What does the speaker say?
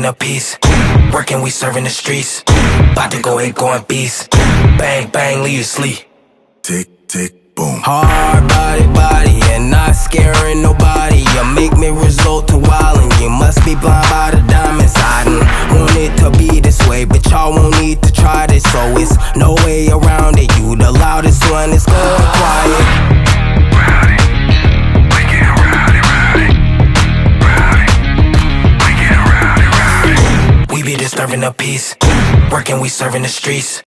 disturbing the peace. Working, we serving the streets. About to go ahead, going beast. Bang, bang, leave you sleep. Tick, tick, boom. Hard body, and not scaring nobody. You make me resort to wildin'. You must be blind by the diamonds. I didn't want it to be this way, but y'all won't need to try this, so it's no way around it. You the loudest one, it's going quiet. We be disturbing the peace. Working, we serving the streets.